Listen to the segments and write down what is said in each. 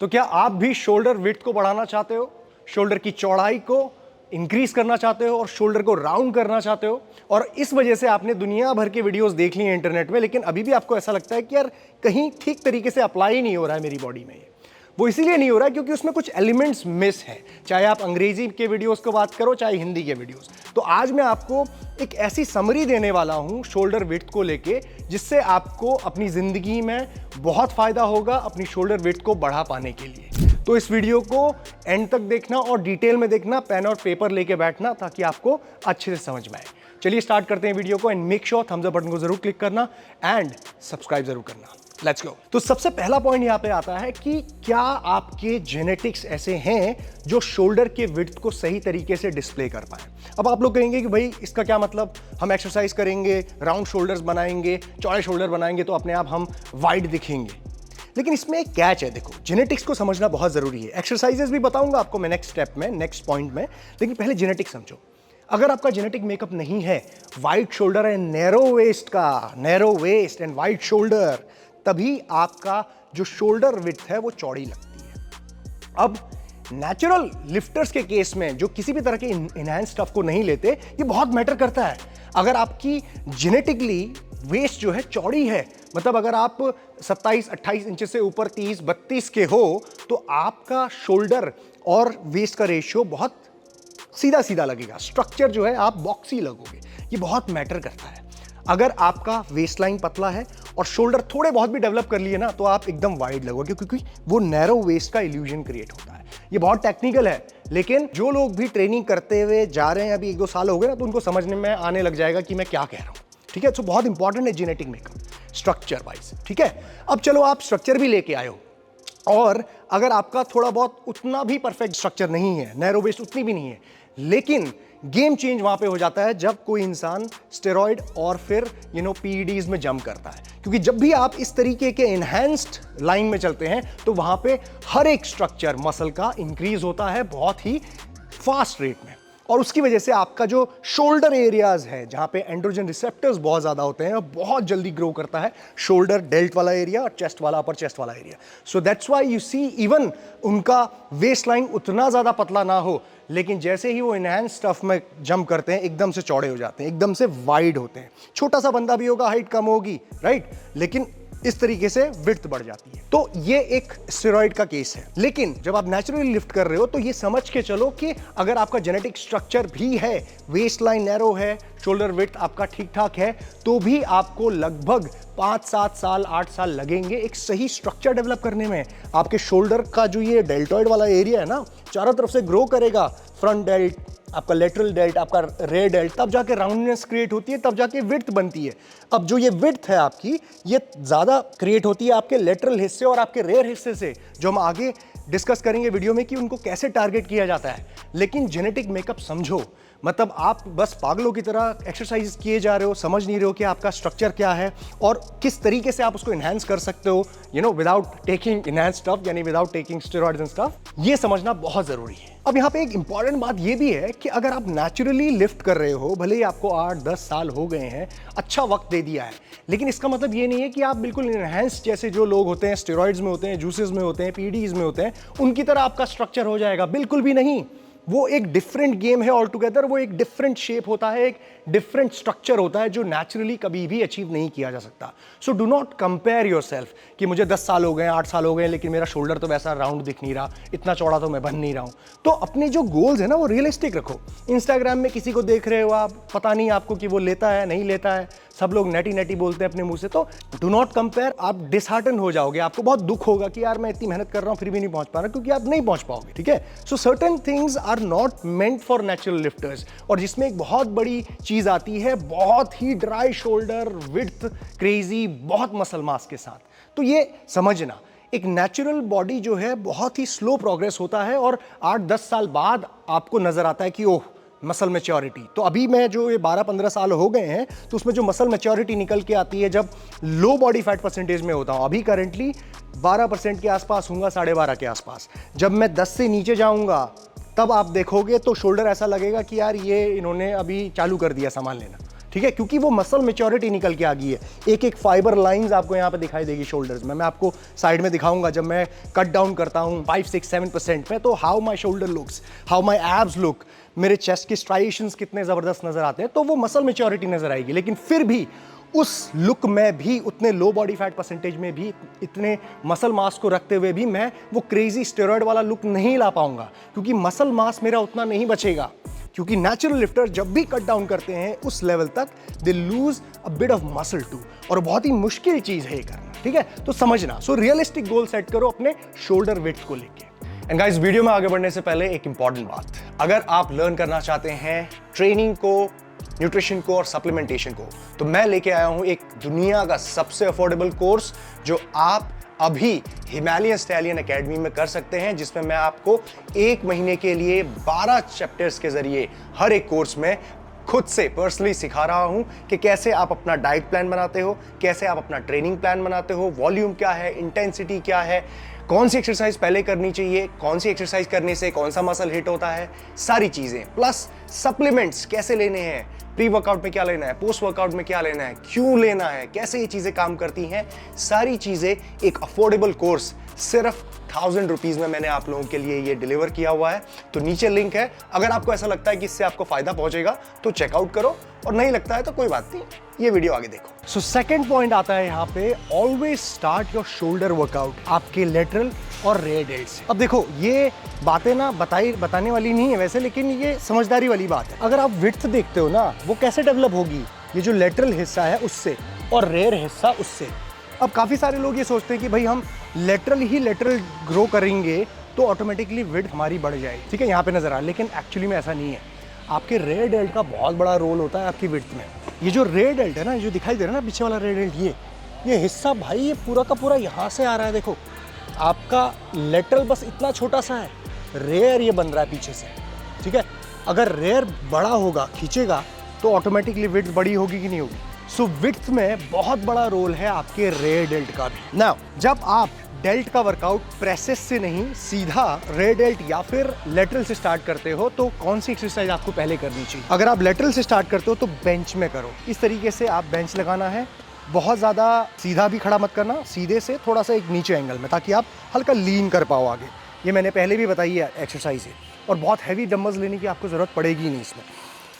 तो क्या आप भी शोल्डर विड्थ को बढ़ाना चाहते हो, शोल्डर की चौड़ाई को इंक्रीज करना चाहते हो और शोल्डर को राउंड करना चाहते हो, और इस वजह से आपने दुनिया भर के वीडियोस देख लिए हैं इंटरनेट में, लेकिन अभी भी आपको ऐसा लगता है कि यार कहीं ठीक तरीके से अप्लाई ही नहीं हो रहा है मेरी बॉडी में। वो इसीलिए नहीं हो रहा है क्योंकि उसमें कुछ एलिमेंट्स मिस हैं, चाहे आप अंग्रेजी के वीडियोस को बात करो चाहे हिंदी के वीडियोस। तो आज मैं आपको एक ऐसी समरी देने वाला हूं शोल्डर विड्थ को लेके, जिससे आपको अपनी जिंदगी में बहुत फायदा होगा अपनी शोल्डर विड्थ को बढ़ा पाने के लिए। तो इस वीडियो को एंड तक देखना और डिटेल में देखना, पेन और पेपर लेके बैठना ताकि आपको अच्छे से समझ में आए। चलिए स्टार्ट करते हैं वीडियो को, and make sure thumbs up button को जरूर क्लिक करना एंड सब्सक्राइब जरूर करना। Let's go. तो सबसे पहला पॉइंट यहां पे आता है कि क्या आपके जेनेटिक्स ऐसे हैं जो शोल्डर के विड्थ को सही तरीके से डिस्प्ले कर पाए। अब आप लोग कहेंगे कि भाई इसका क्या मतलब, हम एक्सरसाइज करेंगे, राउंड शोल्डर्स बनाएंगे, चौड़े शोल्डर बनाएंगे तो अपने आप हम वाइड दिखेंगे। लेकिन इसमें एक कैच है। देखो, जेनेटिक्स को समझना बहुत जरूरी है। एक्सरसाइजेस भी बताऊंगा आपको मैं नेक्स्ट स्टेप में, नेक्स्ट पॉइंट में, लेकिन पहले जेनेटिक्स समझो। अगर आपका जेनेटिक मेकअप नहीं है, wide shoulder and narrow waist का, narrow waist and wide shoulder, तभी आपका जो शोल्डर विड्थ है वो चौड़ी लगती है। अब नेचुरल लिफ्टर्स के केस में जो किसी भी तरह के इनहैंस स्टफ को नहीं लेते, ये बहुत मैटर करता है। अगर आपकी जेनेटिकली वेस्ट जो है चौड़ी है, मतलब अगर आप 27-28 इंच से ऊपर 30-32 के हो, तो आपका शोल्डर और वेस्ट का रेशियो बहुत सीधा सीधा लगेगा। स्ट्रक्चर जो है आप बॉक्सी लगोगे, ये बहुत मैटर करता है। अगर आपका वेस्ट लाइन पतला है और शोल्डर थोड़े बहुत भी डेवलप कर लिए ना, तो आप एकदम वाइड लगोगे, क्योंकि वो नैरो वेस्ट का इल्यूजन क्रिएट होता है। ये बहुत टेक्निकल है, लेकिन जो लोग भी ट्रेनिंग करते हुए जा रहे हैं, अभी 1-2 साल हो गए ना, तो उनको समझने में आने लग जाएगा कि मैं क्या कह रहा हूं। ठीक है, तो बहुत इंपॉर्टेंट है जेनेटिक मेकअप स्ट्रक्चर वाइज। ठीक है, अब चलो आप स्ट्रक्चर भी लेके आए हो, और अगर आपका थोड़ा बहुत उतना भी परफेक्ट स्ट्रक्चर नहीं है, नैरो वेस्ट उतनी भी नहीं है, लेकिन गेम चेंज वहां पे हो जाता है जब कोई इंसान स्टेरॉइड और फिर पीईडीज में जंप करता है। क्योंकि जब भी आप इस तरीके के एनहांस्ड लाइन में चलते हैं, तो वहां पे हर एक स्ट्रक्चर मसल का इंक्रीज होता है बहुत ही फास्ट रेट में, और उसकी वजह से आपका जो शोल्डर एरियाज है, जहां पे एंड्रोजन रिसेप्टर्स बहुत ज्यादा होते हैं, बहुत जल्दी ग्रो करता है शोल्डर डेल्ट वाला एरिया और चेस्ट वाला, अपर चेस्ट वाला area. So that's why you see even उनका वेस्ट लाइन उतना ज्यादा पतला ना हो, लेकिन जैसे ही वो इनहैंस स्टफ में जंप करते हैं, एकदम से चौड़े हो जाते हैं, एकदम से वाइड होते हैं। छोटा सा बंदा भी होगा, हाइट कम होगी, राइट, लेकिन इस तरीके से विड्थ बढ़ जाती है। तो ये एक स्टेरॉइड का केस है। लेकिन जब आप नेचुरली लिफ्ट कर रहे हो, तो ये समझ के चलो कि अगर आपका जेनेटिक स्ट्रक्चर भी है, वेस्ट लाइन नैरो है, शोल्डर विड्थ आपका ठीक ठाक है, तो भी आपको लगभग 5-7 साल 8 साल लगेंगे एक सही स्ट्रक्चर डेवलप करने में। आपके शोल्डर का जो ये डेल्टॉइड वाला एरिया है ना, चारों तरफ से ग्रो करेगा, फ्रंट डेल्ट, आपका लेटरल डेल्ट, आपका रेयर डेल्ट, तब जाके राउंडनेस क्रिएट होती है, तब जाके विड्थ बनती है। अब जो ये विड्थ है आपकी, ये ज्यादा क्रिएट होती है आपके लेटरल हिस्से और आपके रेयर हिस्से से, जो हम आगे डिस्कस करेंगे वीडियो में कि उनको कैसे टारगेट किया जाता है। लेकिन जेनेटिक मेकअप समझो, मतलब आप बस पागलों की तरह एक्सरसाइज किए जा रहे हो, समझ नहीं रहे हो कि आपका स्ट्रक्चर क्या है और किस तरीके से आप उसको इनहैंस कर सकते हो, विदाउट टेकिंग इनहैंस स्टफ, यानी without taking steroids and stuff. ये समझना बहुत जरूरी है। अब यहाँ पे एक इंपॉर्टेंट बात ये भी है कि अगर आप नेचुरली लिफ्ट कर रहे हो, भले ही आपको 8-10 साल हो गए हैं, अच्छा वक्त दे दिया है, लेकिन इसका मतलब ये नहीं है कि आप बिल्कुल इनहैंस जैसे जो लोग होते हैं, स्टेरॉइड्स में होते हैं, जूसेस में होते हैं, पीडीज में होते हैं, उनकी तरह आपका स्ट्रक्चर हो जाएगा। बिल्कुल भी नहीं। वो एक डिफरेंट गेम है ऑल टुगेदर, वो एक डिफरेंट शेप होता है, एक डिफरेंट स्ट्रक्चर होता है जो नेचुरली कभी भी अचीव नहीं किया जा सकता। So do not compare yourself कि मुझे 10 साल हो गए, 8 साल हो गए, लेकिन मेरा शोल्डर तो वैसा राउंड दिख नहीं रहा, इतना चौड़ा तो मैं बन नहीं रहा हूं। तो अपने जो गोल्स है ना, वो रियलिस्टिक रखो। इंस्टाग्राम में किसी को देख रहे हो आप, पता नहीं आपको कि वो लेता है नहीं लेता है, सब लोग नेटी नेटी बोलते हैं अपने मुंह से, तो डू नॉट कंपेयर। आप डिसहार्टन हो जाओगे, आपको बहुत दुख होगा कि यार मैं इतनी मेहनत कर रहा हूं फिर भी नहीं पहुंच पा रहा, क्योंकि आप नहीं पहुंच पाओगे। ठीक है, so certain things are not meant for natural lifters. और जिसमें एक बहुत बड़ी चीज आती है, बहुत ही ड्राई शोल्डर विड्थ, क्रेजी, बहुत मसल मास के साथ। तो ये समझना, एक नेचुरल बॉडी जो है बहुत ही स्लो प्रोग्रेस होता है, और 8-10 साल बाद आपको नजर आता है कि ओह मसल मैच्योरिटी। तो अभी मैं जो ये 12-15 साल हो गए हैं, तो उसमें जो मसल मैच्योरिटी निकल के आती है जब लो बॉडी फैट परसेंटेज में होता हूं। अभी करंटली 12% के आसपास हूँगा, 12.5 के आसपास। जब मैं 10 से नीचे जाऊंगा, तब आप देखोगे तो शोल्डर ऐसा लगेगा कि यार ये इन्होंने अभी चालू कर दिया सामान लेना। ठीक है, क्योंकि वो मसल मेच्योरिटी निकल के आ गई है। एक एक फाइबर लाइंस आपको यहाँ पे दिखाई देगी शोल्डर्स में। मैं आपको साइड में दिखाऊंगा जब मैं कट डाउन करता हूँ 5, 6, 7% में, तो how my shoulder looks, how my abs look, मेरे चेस्ट के स्ट्राइएशंस कितने ज़बरदस्त नजर आते हैं, तो वो मसल मेच्योरिटी नजर आएगी। लेकिन फिर भी उस लुक में भी, उतने लो बॉडी फैट परसेंटेज में भी, इतने मसल मास को रखते हुए भी मैं वो क्रेजी स्टेरॉयड वाला लुक नहीं ला पाऊंगा, क्योंकि मसल मास मेरा उतना नहीं बचेगा। क्योंकि नेचुरल लिफ्टर जब भी कट डाउन करते हैं उस लेवल तक, they lose a bit of muscle too, और बहुत ही मुश्किल चीज है ये करना, ठीक है। तो समझना, सो रियलिस्टिक गोल सेट करो अपने शोल्डर विड्थ को लेके। एंड गाइस, वीडियो में आगे बढ़ने से पहले एक इंपॉर्टेंट बात, अगर आप लर्न करना चाहते हैं ट्रेनिंग को, न्यूट्रिशन को और सप्लीमेंटेशन को, तो मैं लेके आया हूं एक दुनिया का सबसे अफोर्डेबल कोर्स जो आप अभी हिमालयन स्टैलियन एकेडमी में कर सकते हैं, जिसमें मैं आपको 1 महीने के लिए 12 चैप्टर्स के जरिए हर एक कोर्स में खुद से पर्सनली सिखा रहा हूं कि कैसे आप अपना डाइट प्लान बनाते हो, कैसे आप अपना ट्रेनिंग प्लान बनाते हो, वॉल्यूम क्या है, इंटेंसिटी क्या है, कौन सी एक्सरसाइज पहले करनी चाहिए, कौन सी एक्सरसाइज करने से कौन सा मसल हिट होता है, सारी चीजें, प्लस सप्लीमेंट्स कैसे लेने हैं, प्री वर्कआउट में क्या लेना है, पोस्ट वर्कआउट में क्या लेना है, क्यों लेना है, कैसे ये चीजें काम करती हैं, सारी चीजें एक अफोर्डेबल कोर्स सिर्फ 1000 रुपीज में मैंने आप लोगों के लिए ये डिलीवर किया हुआ है। तो नीचे लिंक है, अगर आपको ऐसा लगता है कि इससे आपको फायदा पहुंचेगा तो चेकआउट करो, और नहीं लगता है तो कोई बात नहीं, ये वीडियो आगे देखो। सो सेकंड पॉइंट आता है यहाँ पे, always start your shoulder workout आपके लेटरल और रेयर डेल्ट से। अब देखो, ये बातें ना बताने वाली नहीं है वैसे, लेकिन ये समझदारी वाली बात है। अगर आप विड्थ देखते हो ना, वो कैसे डेवलप होगी, ये जो लेटरल हिस्सा है उससे, और रेयर हिस्सा उससे। अब काफ़ी सारे लोग ये सोचते हैं कि भाई हम लेटरल ग्रो करेंगे तो ऑटोमेटिकली विड्थ हमारी बढ़ जाएगी, ठीक है, यहाँ पे नजर आ, लेकिन एक्चुअली में ऐसा नहीं है। आपके रेयर डेल्ट का बहुत बड़ा रोल होता है आपकी विड्थ में। ये जो रेयर डेल्ट है ना, जो दिखाई दे रहा है ना पीछे वाला रेयर डेल्ट, ये हिस्सा भाई ये पूरा का पूरा यहाँ से आ रहा है। देखो, आपका लेटरल बस इतना छोटा सा है, रेयर ये बन रहा है पीछे से, ठीक है। अगर रेयर बड़ा होगा, खींचेगा, तो ऑटोमेटिकली विड्थ बड़ी होगी कि नहीं होगी। सो विड्थ में बहुत बड़ा रोल है आपके रेयर डेल्ट का भी। नाउ, जब आप डेल्ट का वर्कआउट प्रेसेस से नहीं, सीधा रेयर डेल्ट या फिर लेटरल से स्टार्ट करते हो, तो कौन सी एक्सरसाइज आपको पहले करनी चाहिए? अगर आप लेटरल से स्टार्ट करते हो तो बेंच में करो। इस तरीके से आप बेंच लगाना है, बहुत ज़्यादा सीधा भी खड़ा मत करना, सीधे से थोड़ा सा एक नीचे एंगल में, ताकि आप हल्का लीन कर पाओ आगे। ये मैंने पहले भी बताई है एक्सरसाइज है, और बहुत हैवी डंबल्स लेने की आपको ज़रूरत पड़ेगी नहीं इसमें।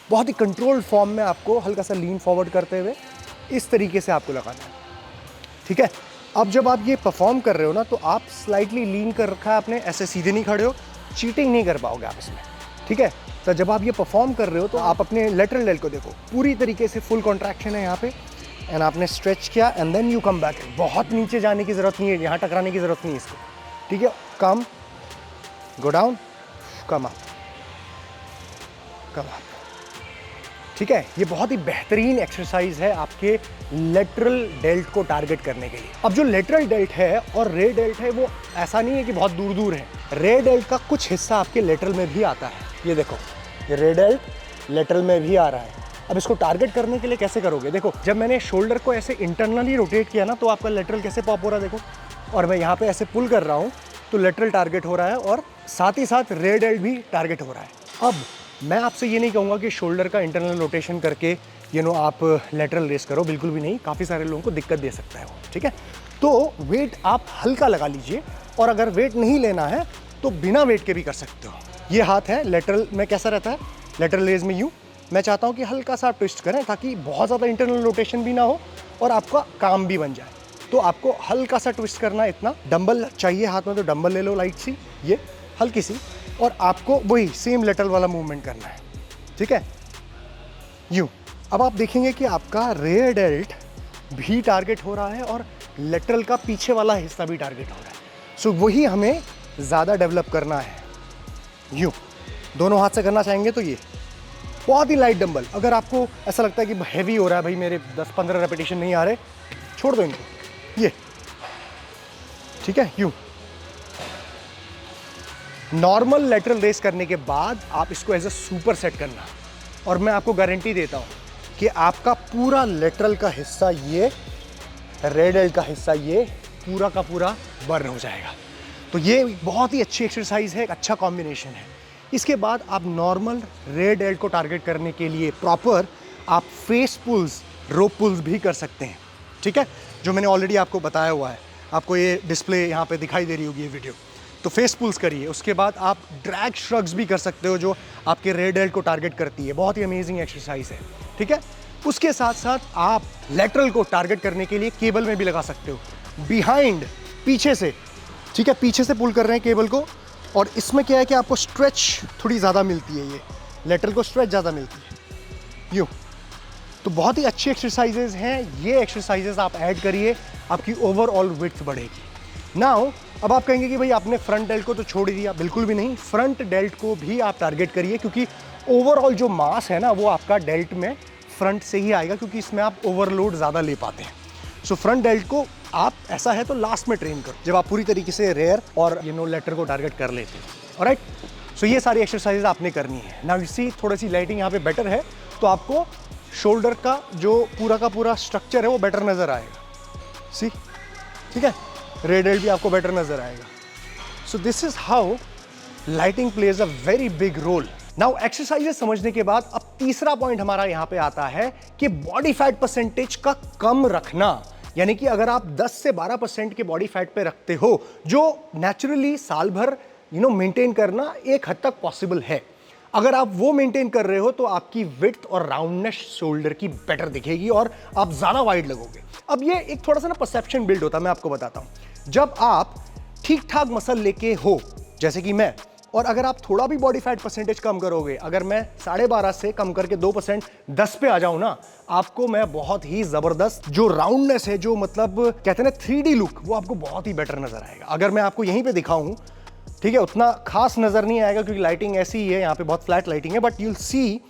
बहुत ही कंट्रोल्ड फॉर्म में आपको हल्का सा लीन फॉरवर्ड करते हुए इस तरीके से आपको लगाना है, ठीक है। अब जब आप ये परफॉर्म कर रहे हो ना, तो आप स्लाइटली लीन कर रखा है आपने, ऐसे सीधे नहीं खड़े हो, चीटिंग नहीं कर पाओगे आप इसमें, ठीक है। तो जब आप ये परफॉर्म कर रहे हो तो आप अपने लेटरल डेल्ट को देखो, पूरी तरीके से फुल कॉन्ट्रैक्शन है यहाँ पे, एंड आपने स्ट्रेच किया and then you come back. बहुत नीचे जाने की ज़रूरत नहीं है, यहाँ टकराने की ज़रूरत नहीं है इसको, ठीक है। Come, go down, come up, come up, ठीक है। ये बहुत ही बेहतरीन एक्सरसाइज है आपके लेटरल डेल्ट को टारगेट करने के लिए। अब जो लेटरल डेल्ट है और रेयर डेल्ट है, वो ऐसा नहीं है कि बहुत दूर दूर है। रेयर डेल्ट का कुछ हिस्सा आपके लेटरल में भी आता है, ये देखो, ये रेयर डेल्ट लेटरल में भी आ रहा है। अब इसको टारगेट करने के लिए कैसे करोगे? देखो, जब मैंने शोल्डर को ऐसे इंटरनली रोटेट किया ना, तो आपका लेटरल कैसे पॉप हो रहा है, देखो, और मैं यहाँ पे ऐसे पुल कर रहा हूँ तो लेटरल टारगेट हो रहा है, और साथ ही साथ रेयर डेल्ट भी टारगेट हो रहा है। अब मैं आपसे ये नहीं कहूँगा कि शोल्डर का इंटरनल रोटेशन करके आप लेटरल रेस करो, बिल्कुल भी नहीं। काफ़ी सारे लोगों को दिक्कत दे सकता है वो, ठीक है। तो वेट आप हल्का लगा लीजिए, और अगर वेट नहीं लेना है तो बिना वेट के भी कर सकते हो। ये हाथ है लेटरल में, कैसा रहता है लेटरल रेज में, यूँ। मैं चाहता हूँ कि हल्का सा ट्विस्ट करें, ताकि बहुत ज़्यादा इंटरनल रोटेशन भी ना हो और आपका काम भी बन जाए। तो आपको हल्का सा ट्विस्ट करना, इतना। डंबल चाहिए हाथ में तो डंबल ले लो, लाइट सी, ये हल्की सी, और आपको वही सेम लेटरल वाला मूवमेंट करना है, ठीक है, यूँ। अब आप देखेंगे कि आपका रेयर डेल्ट भी टारगेट हो रहा है और लेटरल का पीछे वाला हिस्सा भी टारगेट हो रहा है। सो वही हमें ज़्यादा डेवलप करना है, यूँ। दोनों हाथ से करना चाहेंगे तो ये बहुत ही लाइट डंबल। अगर आपको ऐसा लगता है कि हैवी हो रहा है, भाई मेरे 10-15 रेपिटेशन नहीं आ रहे, छोड़ दो इनको, ये, ठीक है, यूँ। नॉर्मल लेटरल रेस करने के बाद आप इसको एज अ सुपर सेट करना, और मैं आपको गारंटी देता हूँ कि आपका पूरा लेटरल का हिस्सा, ये रेयर डेल्ट का हिस्सा, ये पूरा का पूरा बर्न हो जाएगा। तो ये बहुत ही अच्छी एक्सरसाइज है, एक अच्छा कॉम्बिनेशन है। इसके बाद आप नॉर्मल रेयर डेल्ट को टारगेट करने के लिए प्रॉपर आप फेस पुल्स, रोप पुल्स भी कर सकते हैं, ठीक है, जो मैंने ऑलरेडी आपको बताया हुआ है। आपको ये डिस्प्ले यहाँ पे दिखाई दे रही होगी ये वीडियो। तो फेस पुल्स करिए। उसके बाद आप ड्रैग श्रग्स भी कर सकते हो, जो आपके रेयर डेल्ट को टारगेट करती है। बहुत ही अमेजिंग एक्सरसाइज है, ठीक है। उसके साथ साथ आप लेटरल को टारगेट करने के लिए केबल में भी लगा सकते हो, बिहाइंड, पीछे से, ठीक है, पीछे से पुल कर रहे हैं केबल को। और इसमें क्या है कि आपको स्ट्रेच थोड़ी ज़्यादा मिलती है, ये लेटरल को स्ट्रेच ज़्यादा मिलती है यूँ। तो बहुत ही अच्छी एक्सरसाइजेज हैं ये। एक्सरसाइजेज आप ऐड करिए, आपकी ओवरऑल विड्थ बढ़ेगी। नाउ अब आप कहेंगे कि भाई आपने फ्रंट डेल्ट को तो छोड़ दिया। बिल्कुल भी नहीं, फ्रंट डेल्ट को भी आप टारगेट करिए, क्योंकि ओवरऑल जो मास है ना वो आपका डेल्ट में फ्रंट से ही आएगा, क्योंकि इसमें आप ओवरलोड ज़्यादा ले पाते हैं। सो फ्रंट डेल्ट को आप ऐसा है तो लास्ट में ट्रेन करो, जब आप पूरी तरीके से रेयर और लेटर को टारगेट कर लेते हैं। ऑलराइट, सो ये सारी एक्सरसाइज आपने करनी है। नाउ इसी थोड़ी सी लाइटिंग यहाँ पे बेटर है, तो आपको शोल्डर का जो पूरा का पूरा स्ट्रक्चर है वो बेटर नज़र आएगा। सी, ठीक है, रेयर डेल्ट भी आपको बेटर नज़र आएगा। So this is how lighting plays a very big role. Now exercises समझने के बाद अब तीसरा पॉइंट हमारा यहां पे आता है कि बॉडी फैट परसेंटेज का कम रखना। यानी कि अगर आप 10 से 12% के बॉडी फैट पे रखते हो, जो नेचुरली साल भर मेंटेन करना एक हद तक पॉसिबल है। अगर आप वो मेंटेन कर रहे हो तो आपकी विड्थ और राउंडनेस शोल्डर की बेटर दिखेगी और आप ज्यादा वाइड लगोगे। अब ये एक थोड़ा सा ना परसेप्शन बिल्ड होता है, मैं आपको बताता हूं। जब आप ठीक ठाक मसल लेके हो, जैसे कि मैं, और अगर आप थोड़ा भी बॉडी फैट परसेंटेज कम करोगे, अगर मैं 12.5 से कम करके 2% 10 पे आ जाऊं ना, आपको मैं बहुत ही जबरदस्त जो राउंडनेस है, जो मतलब कहते हैं ना 3D लुक, वो आपको बहुत ही बेटर नजर आएगा। अगर मैं आपको यहीं पे दिखाऊं, ठीक है, उतना खास नजर नहीं आएगा क्योंकि लाइटिंग ऐसी ही है, यहाँ पे बहुत फ्लैट लाइटिंग है, but you'll see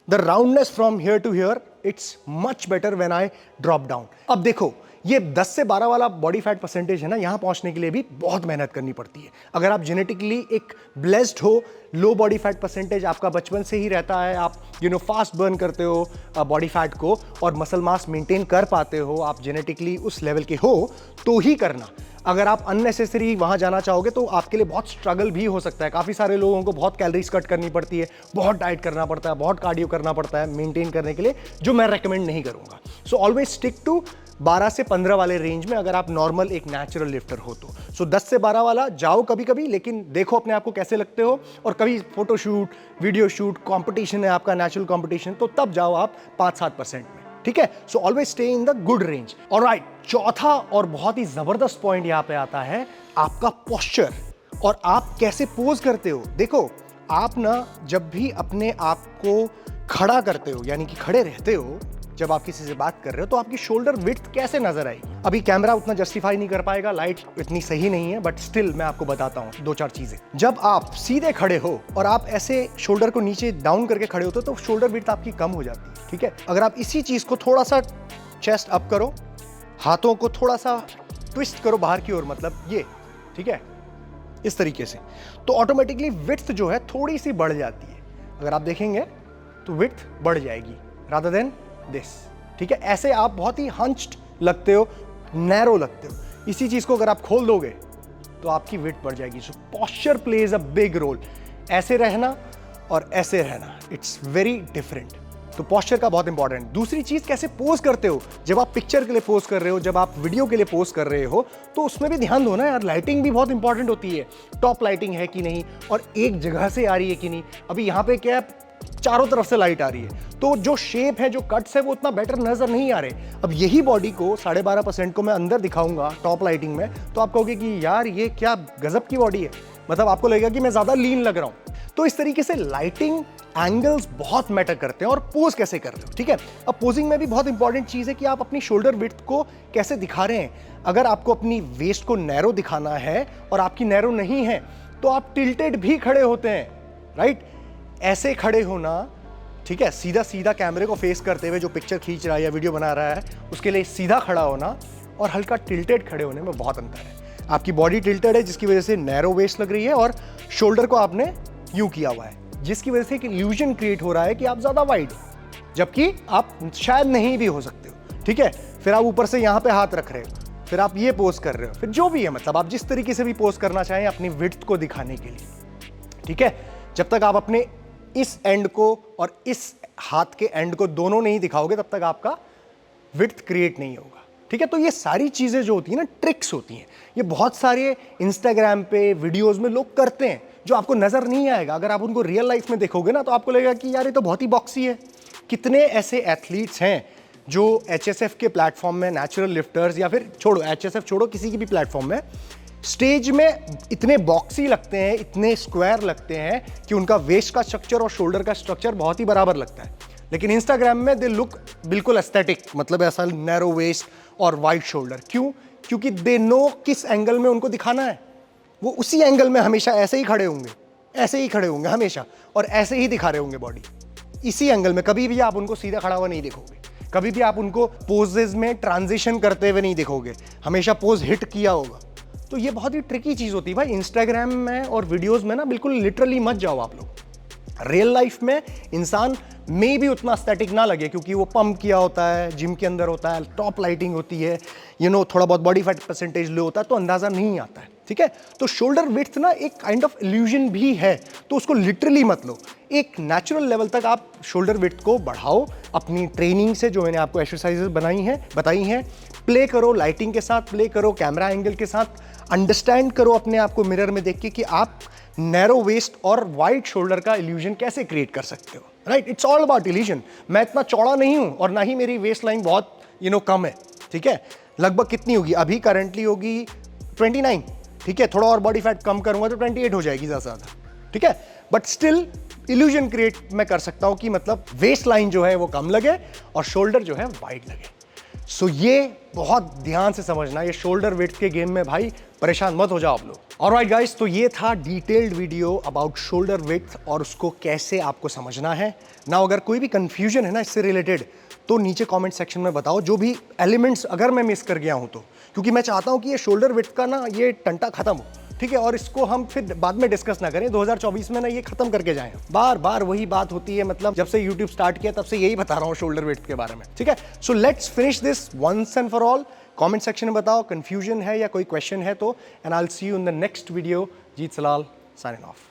the roundness from here to here, it's much better when I drop down. अब देखो, ये 10 से 12 वाला बॉडी फैट परसेंटेज है ना, यहां पहुंचने के लिए भी बहुत मेहनत करनी पड़ती है। अगर आप जेनेटिकली एक ब्लेस्ड हो, लो बॉडी फैट परसेंटेज आपका बचपन से ही रहता है, आप फास्ट बर्न करते हो बॉडी फैट को और मसल मास मेंटेन कर पाते हो, आप जेनेटिकली उस लेवल के हो, तो ही करना। अगर आप अननेसेसरी वहां जाना चाहोगे तो आपके लिए बहुत स्ट्रगल भी हो सकता है। काफ़ी सारे लोगों को बहुत कैलोरीज कट करनी पड़ती है, बहुत डाइट करना पड़ता है, बहुत कार्डियो करना पड़ता है मेंटेन करने के लिए, जो मैं रेकमेंड नहीं करूंगा। सो ऑलवेज स्टिक टू 12 से 15 वाले रेंज में, अगर आप नॉर्मल एक नेचुरल लिफ्टर हो तो। सो 10 से 12 वाला जाओ कभी कभी, लेकिन देखो अपने आप को कैसे लगते हो, और कभी फोटोशूट, वीडियो शूट, कंपटीशन है आपका, नेचुरल कंपटीशन, तो तब जाओ आप 5-7% में, ठीक है। So always stay in the good range. Alright, चौथा और बहुत ही जबरदस्त पॉइंट यहां पे आता है आपका पोस्चर, और आप कैसे पोज करते हो। देखो, आप ना जब भी अपने आप को खड़ा करते हो, यानी कि खड़े रहते हो, जब आप किसी से बात कर रहे हो, तो आपकी शोल्डर विड्थ कैसे नजर आएगी। अभी कैमरा उतना जस्टिफाई नहीं कर पाएगा, लाइट इतनी सही नहीं है, बट स्टिल मैं आपको बताता हूं 2-4 चीजें। जब आप सीधे खड़े हो और आप ऐसे शोल्डर को नीचे डाउन करके खड़े होते हो, तो शोल्डर विड्थ आपकी कम हो जाती है, ठीक है। अगर आप इसी चीज को थोड़ा सा चेस्ट अप करो, हाथों को थोड़ा सा ट्विस्ट करो बाहर की ओर, मतलब ये, ठीक है, इस तरीके से, तो ऑटोमेटिकली विड्थ जो है थोड़ी सी बढ़ जाती है। अगर आप देखेंगे तो विड्थ बढ़ जाएगी रादर देन दिस, ठीक है। ऐसे आप बहुत ही हंच्ड लगते हो, नैरो लगते हो। इसी चीज को अगर आप खोल दोगे तो आपकी विड्थ बढ़ जाएगी। So posture plays a big role. ऐसे रहना और ऐसे रहना, इट्स वेरी डिफरेंट। तो पोस्चर का बहुत इंपॉर्टेंट। दूसरी चीज, कैसे पोज करते हो। जब आप पिक्चर के लिए पोज कर रहे हो, जब आप वीडियो के लिए पोज कर रहे हो, तो उसमें भी ध्यान दो ना यार, लाइटिंग भी बहुत इंपॉर्टेंट होती है। टॉप लाइटिंग है कि नहीं, और एक जगह से आ रही है कि नहीं। अभी यहाँ पे क्या है, चारों तरफ से लाइट आ रही है, तो जो शेप है, जो कट्स है, वो उतना बेटर नजर नहीं आ रहे। अब यही बॉडी को 12.5% को मैं अंदर दिखाऊंगा टॉप लाइटिंग में, तो आप कहोगे कि यार ये क्या गजब की बॉडी है, मतलब आपको लगेगा कि मैं ज्यादा लीन लग रहा हूं। तो इस तरीके से लाइटिंग एंगल्स बहुत मैटर करते हैं, और पोज कैसे कर रहे हो, ठीक है। अब पोजिंग में भी बहुत इंपॉर्टेंट चीज है कि आप अपनी शोल्डर विड्थ को कैसे दिखा रहे हैं। अगर आपको अपनी वेस्ट को नैरो दिखाना है और आपकी नैरो नहीं है, तो आप टिल्टेड भी खड़े होते हैं, राइट। ऐसे खड़े होना, ठीक है, सीधा सीधा कैमरे को फेस करते हुए, जो पिक्चर खींच रहा है या वीडियो बना रहा है उसके लिए सीधा खड़ा होना और हल्का टिल्टेड खड़े होने में बहुत अंतर है। आपकी बॉडी टिल्टेड है, जिसकी वजह से नैरो वेस्ट लग रही है, और शोल्डर को आपने यूं किया हुआ है, जिसकी वजह से एक इल्यूजन क्रिएट हो रहा है कि आप ज्यादा वाइड हो, जबकि आप शायद नहीं भी हो सकते हो, ठीक है। फिर आप ऊपर से यहां पे हाथ रख रहे हो, फिर आप ये पोज कर रहे हो, फिर जो भी है, मतलब आप जिस तरीके से भी पोज करना चाहें अपनी विड्थ को दिखाने के लिए, ठीक है। जब तक आप अपने इस एंड को और इस हाथ के एंड को दोनों नहीं दिखाओगे तब तक आपका विड्थ क्रिएट नहीं होगा। ठीक है, तो ये सारी चीज़ें जो होती हैं ना, ट्रिक्स होती हैं, ये बहुत सारे इंस्टाग्राम पे वीडियोस में लोग करते हैं जो आपको नज़र नहीं आएगा। अगर आप उनको रियल लाइफ में देखोगे ना तो आपको लगेगा कि यार ये तो बहुत ही बॉक्सी है। कितने ऐसे एथलीट्स हैं जो HSF के प्लेटफॉर्म में, नेचुरल लिफ्टर्स या फिर छोड़ो HSF छोड़ो, किसी की भी प्लेटफॉर्म में स्टेज में इतने बॉक्सी लगते हैं, इतने स्क्वायर लगते हैं कि उनका वेस्ट का स्ट्रक्चर और शोल्डर का स्ट्रक्चर बहुत ही बराबर लगता है। लेकिन इंस्टाग्राम में दे लुक बिल्कुल एस्थेटिक, मतलब ऐसा नैरो वेस्ट और वाइड शोल्डर। क्यों? क्योंकि दे नो किस एंगल में उनको दिखाना है। वो उसी एंगल में हमेशा ऐसे ही खड़े होंगे, ऐसे ही खड़े होंगे हमेशा, और ऐसे ही दिखा रहे होंगे बॉडी, इसी एंगल में। कभी भी आप उनको सीधा खड़ा हुआ नहीं देखोगे, कभी भी आप उनको पोजेज में ट्रांजिशन करते हुए नहीं देखोगे, हमेशा पोज हिट किया होगा। तो ये बहुत ही ट्रिकी चीज़ होती है भाई। इंस्टाग्राम में और वीडियोज़ में ना बिल्कुल लिटरली मत जाओ आप लोग। रियल लाइफ में इंसान में भी उतना स्टैटिक ना लगे, क्योंकि वो पंप किया होता है, जिम के अंदर होता है, टॉप लाइटिंग होती है, थोड़ा बहुत बॉडी फैट परसेंटेज लो होता है, तो अंदाज़ा नहीं आता है। ठीक है, तो शोल्डर विड्थ ना एक काइंड ऑफ इल्यूजन भी है, तो उसको लिटरली मत लो। एक नेचुरल लेवल तक आप शोल्डर विड्थ को बढ़ाओ अपनी ट्रेनिंग से, जो मैंने आपको एक्सरसाइजेस बताई हैं। प्ले करो, लाइटिंग के साथ प्ले करो, कैमरा एंगल के साथ अंडरस्टैंड करो अपने आप को मिरर में देख के कि आप नैरो वेस्ट और वाइड शोल्डर का इल्यूजन कैसे क्रिएट कर सकते हो। Right, it's all about illusion. मैं इतना चौड़ा नहीं हूं और ना ही मेरी वेस्ट लाइन बहुत कम है। ठीक है, लगभग कितनी होगी अभी? करंटली होगी 29। ठीक है, थोड़ा और बॉडी फैट कम करूंगा तो 28 हो जाएगी ज़्यादा। ठीक है, बट स्टिल इल्यूजन क्रिएट मैं कर सकता हूं कि मतलब वेस्ट लाइन जो है वो कम लगे और शोल्डर जो है वाइड लगे। सो ये बहुत ध्यान से समझना, ये शोल्डर विड्थ के गेम में भाई परेशान मत हो जाओ आप लोग। ऑलराइट गाइस, तो ये था detailed video about shoulder width और उसको कैसे आपको समझना है ना। अगर कोई भी कंफ्यूजन है ना इससे रिलेटेड, तो नीचे कमेंट सेक्शन में बताओ, जो भी एलिमेंट्स अगर मैं मिस कर गया हूं तो, क्योंकि मैं चाहता हूं कि ये शोल्डर विड्थ का ना ये टंटा खत्म हो। ठीक है, और इसको हम फिर बाद में डिस्कस ना करें, 2024 में ना ये खत्म करके जाएं। बार बार वही बात होती है, मतलब जब से YouTube स्टार्ट किया तब से यही बता रहा हूँ शोल्डर विड्थ के बारे में। ठीक है, so let's finish this once and for all. Comment section में बताओ कंफ्यूजन है या कोई क्वेश्चन है तो, and I will see you in the next video. Jeet Salal, signing of.